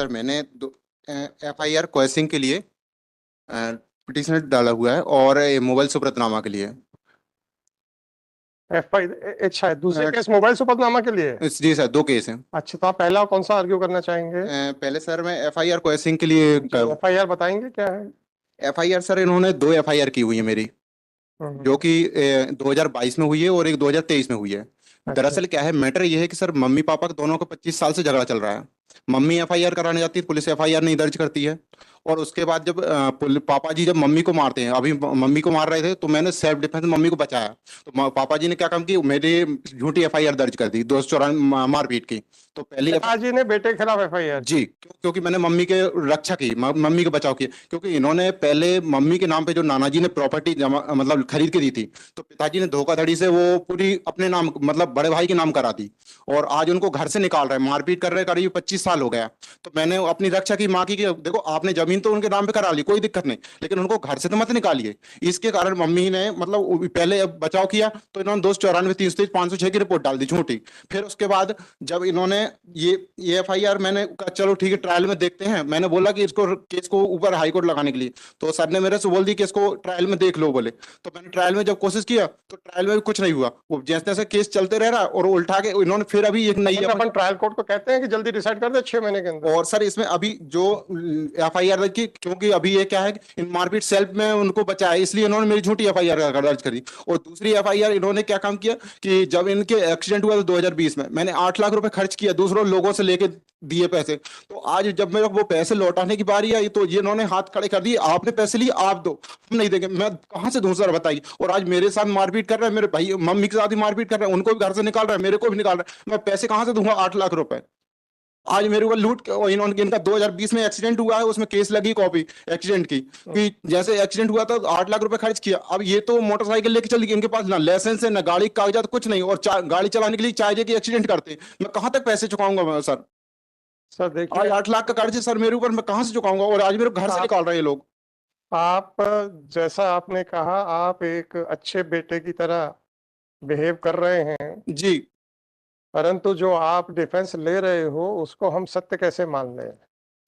Sir मैंने FIR question के लिए पिटिशन डाला हुआ है और मोबाइल सुपरतनामा के लिए। एफ आई अच्छा है, दूसरे अ, केस मोबाइल सुपरनामा के लिए। जी सर, दो केस हैं। अच्छा, तो आप पहला कौन सा आर्ग्यू करना चाहेंगे? पहले सर मैं FIR क्वेश्चन के लिए जी, एफ आई आर बताएंगे क्या है? FIR सर इन्होंने दो FIR की हुई है मेरी, जो हम्म, कि 2022 में हुई है और एक 2023 में हुई है। अच्छा। दरअसल क्या है, मैटर ये है कि सर मम्मी पापा का दोनों का 25 साल से झगड़ा चल रहा है। मम्मी FIR कराने जाती है, पुलिस FIR नहीं दर्ज करती है। और उसके बाद जब पापा जी जब मम्मी को मारते हैं, अभी मम्मी को मार रहे थे तो मैंने सेल्फ डिफेंस मम्मी को बचाया। तो पापा जी ने क्या काम की, मेरी झूठी FIR दर्ज कर दी, 294 मारपीट की। तो पहली पिताजी ने बेटे के खिलाफ एफ आई आर जी, क्योंकि मैंने मम्मी के रक्षा की, मम्मी के बचाव किया, क्योंकि इन्होंने पहले मम्मी के नाम पे जो नाना जी ने प्रॉपर्टी जमा मतलब खरीद के दी थी, तो पिताजी ने धोखाधड़ी से वो पूरी अपने नाम मतलब बड़े भाई के नाम करा दी। और आज उनको घर से निकाल रहे हैं, मारपीट कर रहे हैं, करीब 25 साल हो गया। तो मैंने अपनी रक्षा की, माँ की कि देखो आपने जमीन तो उनके नाम पे करा ली, कोई दिक्कत नहीं, लेकिन उनको घर से तो मत निकालिए। इसके कारण मम्मी ने मतलब पहले बचाव किया, तो इन्होंने 294 303 506 की रिपोर्ट डाल दी झूठी। फिर उसके बाद जब इन्होंने ये FIR, मैंने कहा चलो ठीक है ट्रायल में देखते हैं, मैंने बोला कि इसको केस को ऊपर हाई कोर्ट लगाने के लिए, तो सर ने मेरे से बोल दी कि इसको ट्रायल में देख लो बोले। तो मैंने ट्रायल में जब कोशिश किया तो ट्रायल में भी कुछ नहीं हुआ, वो जैसे तैसे केस चलते रह रहा और उल्टा के इन्होंने फिर अभी एक नई अपन ट्रायल कोर्ट को कहते हैं कि जल्दी डिसाइड कर दे 6 महीने के अंदर। और सर इसमें अभी जो FIR की, क्योंकि अभी ये क्या है कि इन मारपीट सेल्फ में उनको बचाया, इसलिए इन्होंने मेरी झूठी FIR दर्ज करी। और दूसरी FIR इन्होंने क्या काम किया कि जब इनके एक्सीडेंट हुआ था 2020 में, मैंने 8 लाख रुपए खर्च किया दूसरों लोगों से लेके दिए पैसे। तो आज जब मेरे को वो पैसे लौटाने की बारी आई तो ये इन्होंने हाथ खड़े कर दिए, आपने पैसे लिए आप दो, हम नहीं देंगे। मैं कहाँ से दूं सर बताइए। और आज मेरे साथ मारपीट कर रहा है, मेरे भाई मम्मी के साथ ही मारपीट कर रहा है, उनको भी घर से निकाल रहा है, मेरे को भी निकाल रहा है। मैं पैसे कहाँ से दूंगा 8 लाख रुपए। आज मेरे ऊपर और इन्होंने, इनका 2020 में एक्सीडेंट हुआ है, उसमें केस लगी कॉपी एक्सीडेंट की, कि जैसे एक्सीडेंट हुआ था 8 लाख रुपए खर्च किया। अब ये तो मोटरसाइकिल लेके चल दी, इनके पास ना लाइसेंस है ना गाड़ी के कागजात कुछ नहीं, और गाड़ी चलाने के लिए चाहिए कि एक्सीडेंट करते। मैं कहाँ तक पैसे चुकाऊंगा मैं सर। सर आज देखिए, 8 लाख का कर्ज है सर मेरे ऊपर, मैं कहाँ से चुकाऊंगा, और आज मेरे घर से आप निकाल रहे हैं ये लोग। आप जैसा आपने कहा, आप एक अच्छे बेटे की तरह बिहेव कर रहे हैं, जी परंतु जो आप डिफेंस ले रहे हो उसको हम सत्य कैसे मान लें?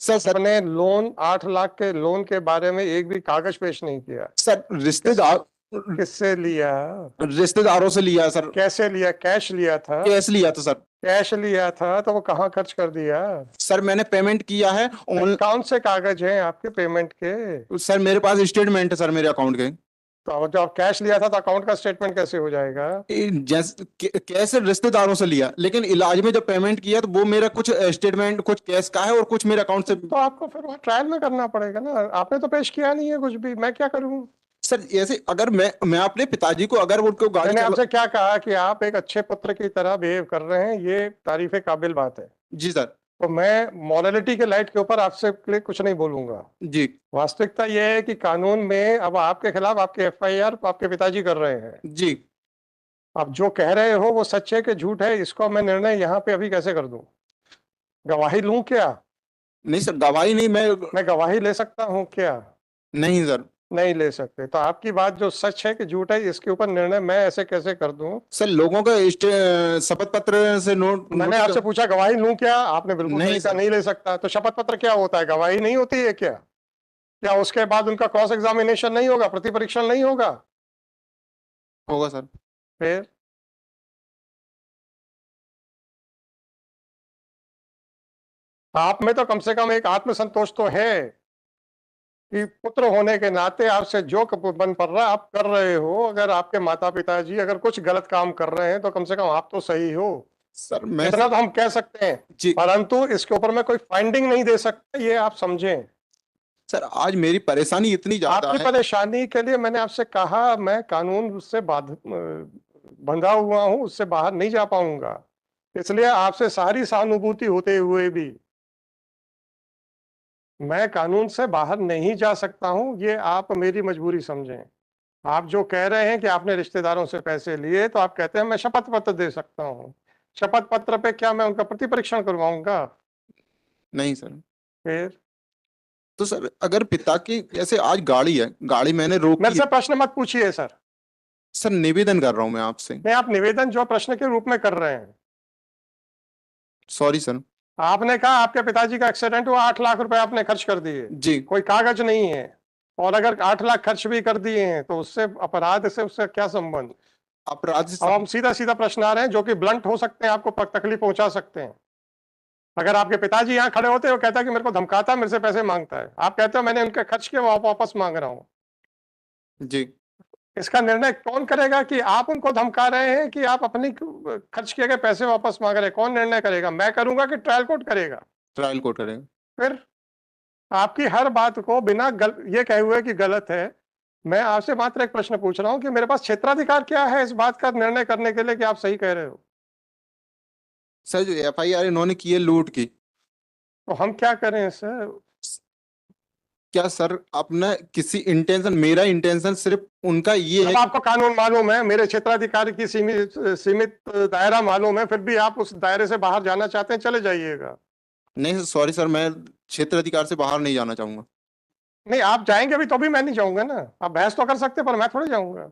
सर, आपने लोन 8 लाख के लोन के बारे में एक भी कागज पेश नहीं किया। सर किससे लिया? रिश्तेदारों से लिया सर। कैसे लिया? कैश लिया था? कैश लिया था सर। कैश लिया था तो वो कहाँ खर्च कर दिया? सर मैंने पेमेंट किया है ऑन। कौन से कागज हैं आपके पेमेंट के? सर मेरे पास स्टेटमेंट है सर मेरे अकाउंट के। तो अब जब कैश लिया था तो अकाउंट का स्टेटमेंट कैसे हो जाएगा? जैसे कैसे रिश्तेदारों से लिया, लेकिन इलाज में जब पेमेंट किया तो वो मेरा कुछ स्टेटमेंट कुछ कैश का है और कुछ मेरे अकाउंट से। तो आपको फिर वहाँ ट्रायल में करना पड़ेगा ना, आपने तो पेश किया नहीं है कुछ भी, मैं क्या करूँ? सर ऐसे अगर मैं अपने पिताजी को, अगर उनको गाड़ी मैंने चला। आपसे क्या कहा कि आप एक अच्छे पुत्र की तरह बिहेव कर रहे हैं, ये तारीफ काबिल बात है। जी सर। तो मैं मॉरलिटी के लाइट के ऊपर आपसे के लिए कुछ नहीं बोलूंगा। जी वास्तविकता यह है कि कानून में अब आपके खिलाफ आपके FIR आपके पिताजी कर रहे हैं। जी। अब जो कह रहे हो वो सच है कि झूठ है, इसको मैं निर्णय यहाँ पे अभी कैसे कर दूं? गवाही लूं क्या? नहीं सर, गवाही नहीं, मैं गवाही ले सकता हूँ क्या? नहीं सर। नहीं ले सकते। तो आपकी बात जो सच है कि झूठ है, इसके ऊपर निर्णय मैं ऐसे कैसे कर दूं? सर लोगों का शपथ पत्र से मैंने आपसे पूछा गवाही लूं क्या, आपने बिल्कुल नहीं सही कहा सर। नहीं ले सकता। तो शपथ पत्र क्या होता है? गवाही नहीं होती है क्या? क्या उसके बाद उनका क्रॉस एग्जामिनेशन नहीं होगा, प्रति परीक्षण नहीं होगा? होगा सर। फिर आप में तो कम से कम एक आत्मसंतोष तो है कि पुत्र होने के नाते आपसे जो बन पड़ रहा है आप कर रहे हो। अगर आपके माता पिताजी अगर कुछ गलत काम कर रहे हैं तो कम से कम आप तो सही हो, सर मैं इतना तो हम कह सकते हैं। जी परंतु इसके ऊपर मैं कोई फाइंडिंग नहीं दे सकता, ये आप समझें। सर, आज मेरी परेशानी इतनी ज्यादा आपकी है। परेशानी के लिए मैंने आपसे कहा, मैं कानून से बंधा हुआ हूं, उससे बाहर नहीं जा पाऊंगा। इसलिए आपसे सारी सहानुभूति होते हुए भी मैं कानून से बाहर नहीं जा सकता हूं, ये आप मेरी मजबूरी समझें। आप जो कह रहे हैं कि आपने रिश्तेदारों से पैसे लिए, तो आप कहते हैं मैं शपथ पत्र दे सकता हूं। शपथ पत्र पे क्या मैं उनका प्रति परीक्षण करवाऊंगा? नहीं सर। फिर तो सर अगर पिता की जैसे आज गाड़ी है, गाड़ी मैंने मेरे रोकी से है। प्रश्न मत पूछिए सर। सर निवेदन कर रहा हूं मैं आपसे। नहीं, आप निवेदन जो प्रश्न के रूप में कर रहे हैं। Sorry sir. आपने कहा आपके पिताजी का एक्सीडेंट हुआ, 8 लाख रुपए आपने खर्च कर दिए, जी। कोई कागज नहीं है। और अगर 8 लाख खर्च भी कर दिए हैं तो उससे अपराध से उसका क्या संबंध? अपराध से अब हम सीधा सीधा प्रश्न आ रहे हैं जो कि ब्लंट हो सकते हैं, आपको तकलीफ पहुंचा सकते हैं। अगर आपके पिताजी यहाँ खड़े होते, वो कहता है कि मेरे को धमकाता, मेरे से पैसे मांगता है, आप कहते हो मैंने उनके खर्च किए, वो वापस मांग रहा हूँ। जी। इसका निर्णय कौन करेगा कि आप उनको धमका रहे हैं कि आप अपनी खर्च किए गए पैसे वापस मांग रहे हैं? कौन निर्णय करेगा? मैं करूंगा कि ट्रायल कोर्ट करेगा? ट्रायल कोर्ट करेंगे। फिर आपकी हर बात को बिना ये कहे हुए कि गलत है, मैं आपसे मात्र एक प्रश्न पूछ रहा हूं कि मेरे पास क्षेत्राधिकार क्या है इस बात का निर्णय करने के लिए कि आप सही कह रहे हो? सर जो एफआईआर इन्होंने की है लूट की, तो हम क्या करें सर? क्या सर अपना किसी इंटेंशन, मेरा इंटेंशन सिर्फ उनका ये है अब आपको कानून मालूम है, मेरे क्षेत्राधिकार की सीमित सीमित दायरा मालूम है, फिर भी आप उस दायरे से बाहर जाना चाहते हैं, चले जाइएगा। नहीं सॉरी सर, मैं क्षेत्र अधिकार से बाहर नहीं जाना चाहूंगा। नहीं, आप जाएंगे भी तो भी मैं नहीं जाऊंगा ना। आप बहस तो कर सकते, पर मैं थोड़ी जाऊंगा।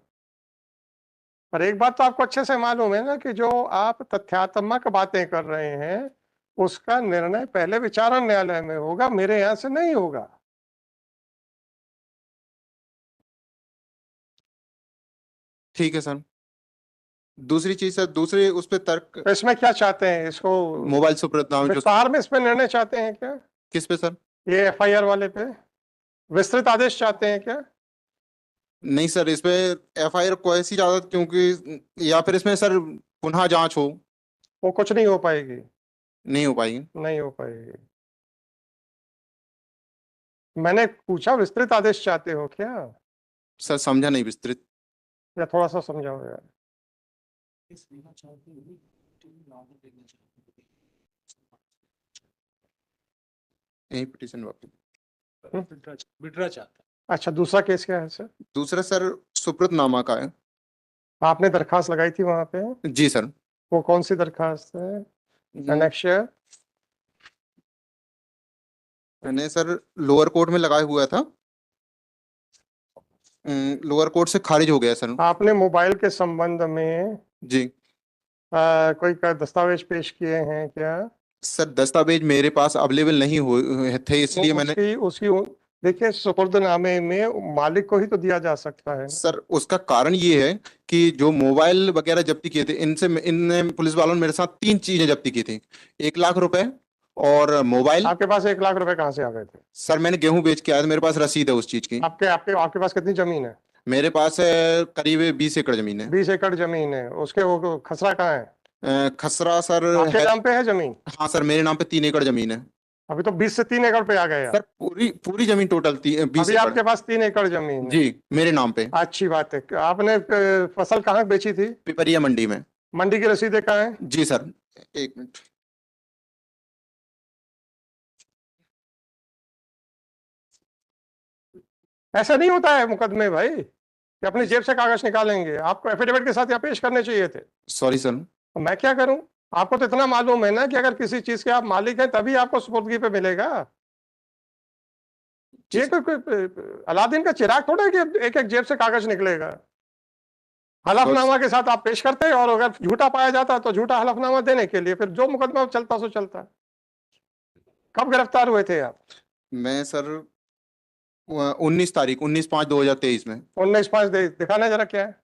पर एक बात तो आपको अच्छे से मालूम है ना कि जो आप तथ्यात्मक बातें कर रहे हैं उसका निर्णय पहले विचारण न्यायालय में होगा, मेरे यहां से नहीं होगा। ठीक है सर। दूसरी चीज सर, दूसरे उस पे तर्क, तो इसमें क्या चाहते हैं इसको? मोबाइल सुप्रत जो, विस्तार में इस पे निर्णय चाहते हैं क्या? किस पे सर? ये एफआईआर वाले पे विस्तृत आदेश चाहते हैं क्या? नहीं सर, इस पे एफआईआर को ऐसी ज्यादा, क्योंकि या फिर इसमें सर पुनः जांच हो। वो कुछ नहीं हो पाएगी। नहीं हो पाएगी। नहीं हो पाएगी। मैंने पूछा विस्तृत आदेश चाहते हो क्या, सर समझा नहीं, विस्तृत। या थोड़ा सा समझाओ यार। यही पिटीशन वापस। विड्रा चाहता अच्छा, दूसरा केस क्या है सर? दूसरा सर सुप्रतनामा का है। आपने दरखास्त लगाई थी वहां पे? जी सर। वो कौन सी दरखास्त है? एनेक्शिया? मैंने सर लोअर कोर्ट में लगाया हुआ था, लोअर कोर्ट से खारिज हो गया सर। आपने मोबाइल के संबंध में जी कोई दस्तावेज पेश किए हैं क्या? सर, दस्तावेज मेरे पास अवेलेबल नहीं हुए थे, तो इसलिए मैंने। उसकी उसकी देखिए, सुपुर्दनामे में मालिक को ही तो दिया जा सकता है ना। सर उसका कारण ये है कि जो मोबाइल वगैरह जब्ती किए थे, इनसे इनने पुलिस वालों ने मेरे साथ 3 चीजें जब्ती की थी। 1 लाख रुपए और मोबाइल। आपके पास 1 लाख रुपए कहाँ से आ गए थे? सर मैंने गेहूं बेच के आया था, मेरे पास रसीद है उस चीज की। आपके आपके आपके पास कितनी जमीन है? मेरे पास करीब 20 एकड़ जमीन है। 20 एकड़ जमीन है, उसके वो खसरा कहाँ है? खसरा सर आपके है। नाम पे है जमीन? हाँ सर, मेरे नाम पे 3 एकड़ जमीन है। अभी तो 20 से 3 एकड़ पे आ गए आप। सर पूरी पूरी जमीन टोटल बीस अभी एकड़ आपके पास 3 एकड़ जमीन है। जी, मेरे नाम पे। अच्छी बात है। आपने फसल कहाँ बेची थी? पिपरिया मंडी में। मंडी की रसीदें कहाँ है? जी सर, एक मिनट। ऐसा नहीं होता है मुकदमे भाई कि अपनी जेब से कागज निकालेंगे, आपको एफिडेविट के साथ यहाँ पेश करने चाहिए थे। Sorry sir. तो मैं क्या करूं? आपको तो इतना मालूम है ना कि अगर किसी चीज के आप मालिक हैं तभी आपको सुपुर्दगी पे मिलेगा। जी ये सर। कोई अलादीन का चिराग थोड़ा है कि एक एक जेब से कागज निकलेगा। सॉरी। हलफनामा के साथ आप पेश करते हैं, और अगर झूठा पाया जाता तो झूठा हलफनामा देने के लिए फिर जो मुकदमा चलता सो चलता। कब गिरफ्तार हुए थे आप? मैं सर 19 तारीख, 19/5/2023 में। 19/5 दिखाना जरा क्या है।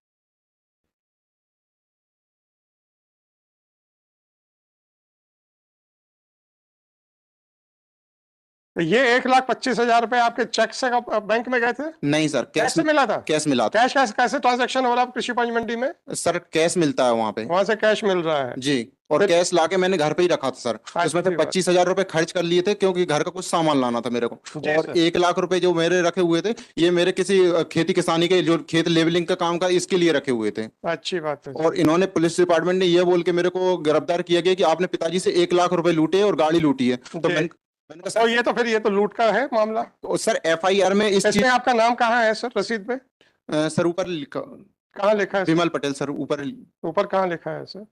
तो ये 1,25,000 रुपए आपके चेक से बैंक में गए थे? नहीं सर, कैश से मिला था? कैश मिला था। कैश कैसे कैसे ट्रांजैक्शन हो रहा है कृषि उपज मंडी में? सर कैश मिलता है वहां पे। वहां से कैश मिल रहा है? जी। और फिर कैश लाके मैंने घर पे ही रखा था सर। उसमें से अच्छी बात। 25,000 रुपए खर्च कर लिए थे, क्योंकि घर का कुछ सामान लाना था मेरे को। जी और सर। 1 लाख रुपए जो मेरे रखे हुए थे, ये मेरे किसी खेती किसानी के, जो खेत लेवलिंग का काम का, इसके लिए रखे हुए थे। अच्छी बात है। और इन्होंने, पुलिस डिपार्टमेंट ने ये बोल के मेरे को गिरफ्तार किया गया कि आपने पिताजी से 1 लाख रुपए लूटे और गाड़ी लूटी है। तो जी। मैंने कहा तो सर, ये तो फिर ये तो लूट का है मामला। तो सर एफआईआर में इस इसमें चीज, आपका नाम कहाँ है सर रसीद पे? सर ऊपर लिखा, कहाँ लिखा है सर? विमल पटेल सर ऊपर। ऊपर कहाँ लिखा है सर?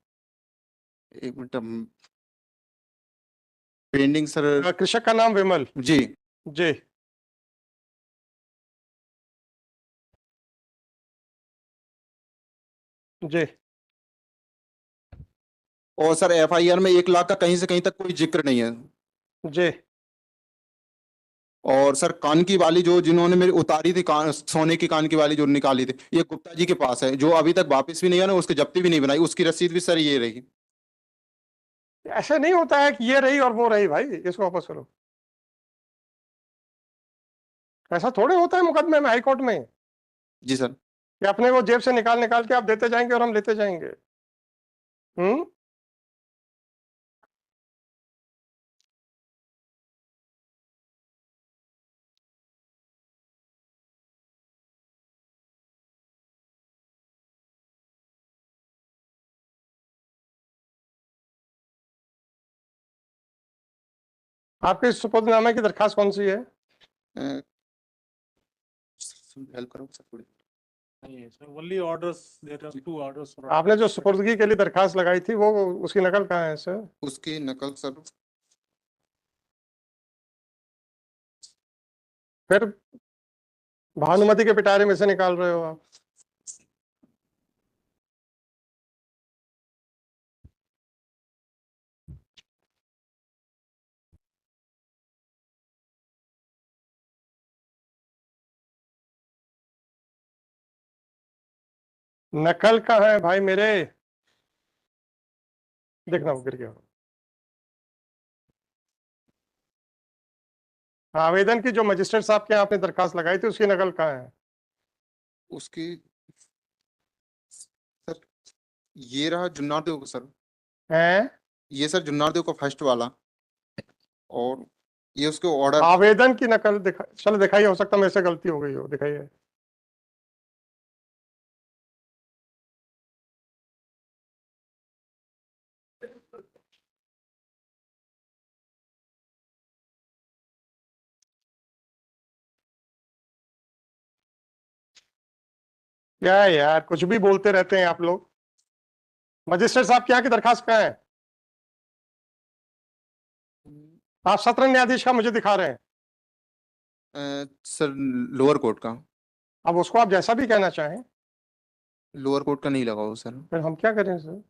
एक मिनट, पेंडिंग सर। कृषक का नाम विमल? जी। जी। जी। और सर एफआईआर में 1 लाख का कहीं से कहीं तक कोई जिक्र नहीं है। जी। और सर कान की बाली जो जिन्होंने मेरी उतारी थी, कान सोने की कान की बाली जो निकाली थी, ये गुप्ता जी के पास है, जो अभी तक वापस भी नहीं है ना, उसकी जब्ती भी नहीं बनाई, उसकी रसीद भी सर ये रही। ऐसे नहीं होता है कि ये रही और वो रही, भाई इसको वापस करो। ऐसा थोड़े होता है मुकदमे में, हाईकोर्ट में, जी सर। कि अपने वो जेब से निकाल निकाल के आप देते जाएंगे और हम लेते जाएंगे। हम्म। आपके सुपुर्दनामे की दरखास्त कौन सी है? हेल्प करो सर थोड़ी। नहीं है sir, only orders, there are 2 orders. आपने जो सुपुर्दगी के लिए दरखास्त लगाई थी वो, उसकी नकल कहाँ है सर? उसकी नकल सर। फिर भानुमति के पिटारे में से निकाल रहे हो आप। नकल कहाँ है भाई मेरे? देखना वो गिर गया। आवेदन की जो मजिस्ट्रेट साहब के यहाँ आपने दरखास्त लगाई थी उसकी नकल कहाँ है? उसकी सर ये रहा जुन्नार देव का सर। हैं? ये सर जुन्नार देव का फर्स्ट वाला, और ये उसके ऑर्डर। आवेदन की नकल दिखा, चलो दिखाइए, हो सकता है मेरे से गलती हो गई हो, दिखाइए। क्या है यार, कुछ भी बोलते रहते हैं आप लोग। मजिस्ट्रेट साहब के यहाँ की दरखास्त कहाँ है? आप सत्र न्यायाधीश का मुझे दिखा रहे हैं। सर लोअर कोर्ट का। अब उसको आप जैसा भी कहना चाहें। लोअर कोर्ट का नहीं लगा वो सर। फिर हम क्या करें सर?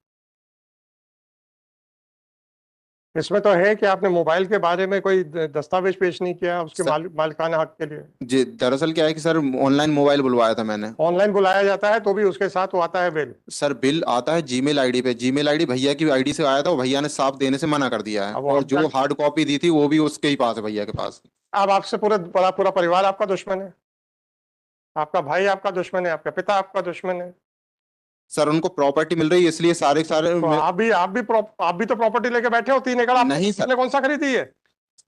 इसमें तो है कि आपने मोबाइल के बारे में कोई दस्तावेज पेश नहीं किया उसके सर मालिकाना हक के लिए। जी दरअसल क्या है कि सर ऑनलाइन मोबाइल बुलवाया था मैंने। ऑनलाइन बुलाया जाता है तो भी उसके साथ वो आता है बिल। सर बिल आता है जीमेल आईडी पे, जीमेल आईडी भैया की आईडी से आया था, वो भैया ने साफ देने से मना कर दिया है, अब वो और हम जो क्या? हार्ड कॉपी दी थी वो भी उसके ही पास है, भैया के पास। अब आपसे पूरा पूरा पूरा परिवार आपका दुश्मन है। आपका भाई आपका दुश्मन है, आपका पिता आपका दुश्मन है। सर उनको प्रॉपर्टी मिल रही है इसलिए सारे सारे तो आप भी तो प्रॉपर्टी लेके बैठे हो। 3 एकड़ नहीं सर। आपने कौन सा खरीदी है?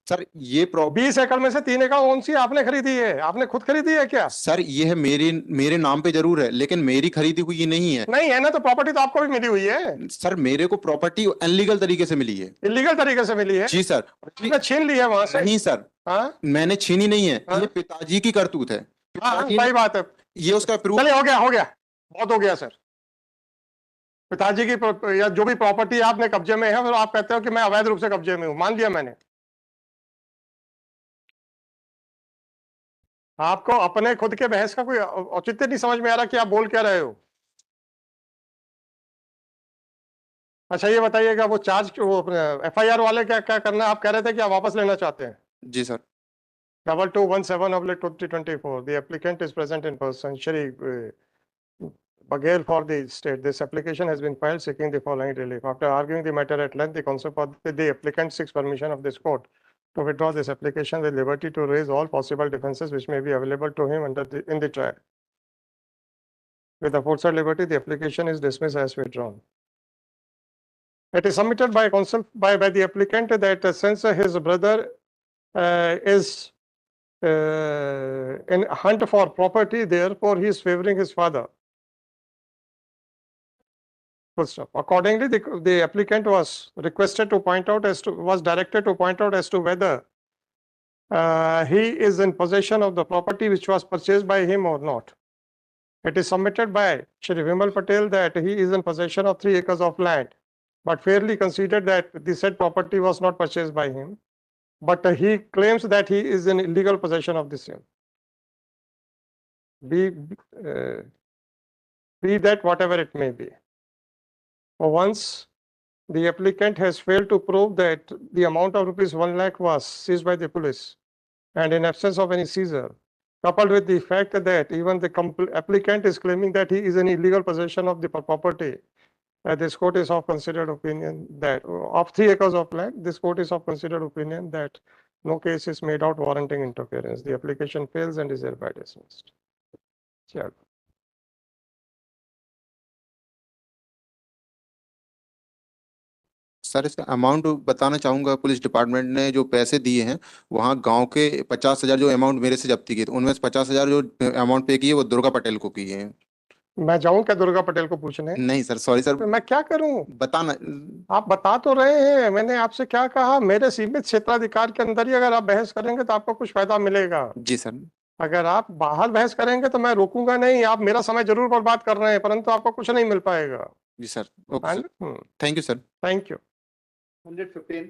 सर ये 20 एकड़ में से 3 एकड़ कौन सी आपने खरीदी है? आपने खुद खरीदी है क्या? सर ये है मेरे मेरे नाम पे जरूर है, लेकिन मेरी खरीदी हुई ये नहीं है। नहीं है ना, तो प्रॉपर्टी तो आपको भी मिली हुई है। सर मेरे को प्रॉपर्टी अनलीगल तरीके से मिली है। इलीगल तरीके से मिली है? जी सर। आपने छीन ली है वहां से? नहीं सर, हाँ मैंने छीनी नहीं है, हाँ ये पिताजी की करतूत है। हाँ हाँ, पिताजी सही ने, बात है। ये उसका प्रूफ। चलिए, हो गया हो गया, बहुत हो गया सर। पिताजी की या जो भी प्रॉपर्टी आपने कब्जे में है, और आप कहते हो कि मैं अवैध रूप से कब्जे में हूं, मान लिया मैंने। आपको अपने खुद के बहस का कोई औचित्य नहीं समझ में आ रहा कि आप बोल क्या रहे हो। अच्छा ये बताइएगा, वो वो एफआईआर वाले क्या क्या करना है? आप कह रहे थे कि आप वापस लेना चाहते हैं। जी sir. 2217/2024. The applicant is present in person. Shri Baghel for the state. This application has been filed seeking the following relief. After arguing the matter at length, the counsel for the applicant seeks permission of this court to withdraw this application with liberty to raise all possible defenses which may be available to him in the trial. With the aforesaid liberty, the application is dismissed as withdrawn. It is submitted by counsel by the applicant that since his brother is in hunt for property, therefore he is favoring his father. Full stop. Accordingly, the applicant was requested to point out was directed to point out as to whether he is in possession of the property which was purchased by him or not. It is submitted by Shri Vimal Patel that he is in possession of 3 acres of land, but fairly considered that the said property was not purchased by him, but he claims that he is in illegal possession of the same. Be that whatever it may be. For once, the applicant has failed to prove that the amount of rupees 1 lakh was seized by the police, and in absence of any seizure, coupled with the fact that even the applicant is claiming that he is in illegal possession of the property, this court is of considered opinion that of 3 acres of land, this court is of considered opinion that no case is made out warranting interference. The application fails and is hereby dismissed. चलो। Sir इसका amount बताना चाहूंगा। Police department ने जो पैसे दिए हैं वहाँ गांव के 50,000 जो अमाउंट मेरे से जब्ती की थी, उनमें से 50,000 जो अमाउंट पे किए वो दुर्गा पटेल को किए हैं। मैं जाऊं क्या दुर्गा पटेल को पूछने? नहीं सर, सॉरी सर, मैं क्या करूं? बताना। आप बता तो रहे हैं, मैंने आपसे क्या कहा? मेरे सीमित क्षेत्राधिकार के अंदर ही अगर आप बहस करेंगे तो आपको कुछ फायदा मिलेगा। जी सर। अगर आप बाहर बहस करेंगे तो मैं रोकूंगा नहीं। आप मेरा समय जरूर बर्बाद कर रहे हैं, परंतु आपको कुछ नहीं मिल पाएगा। जी sir, okay sir, thank you sir. Thank you. 115.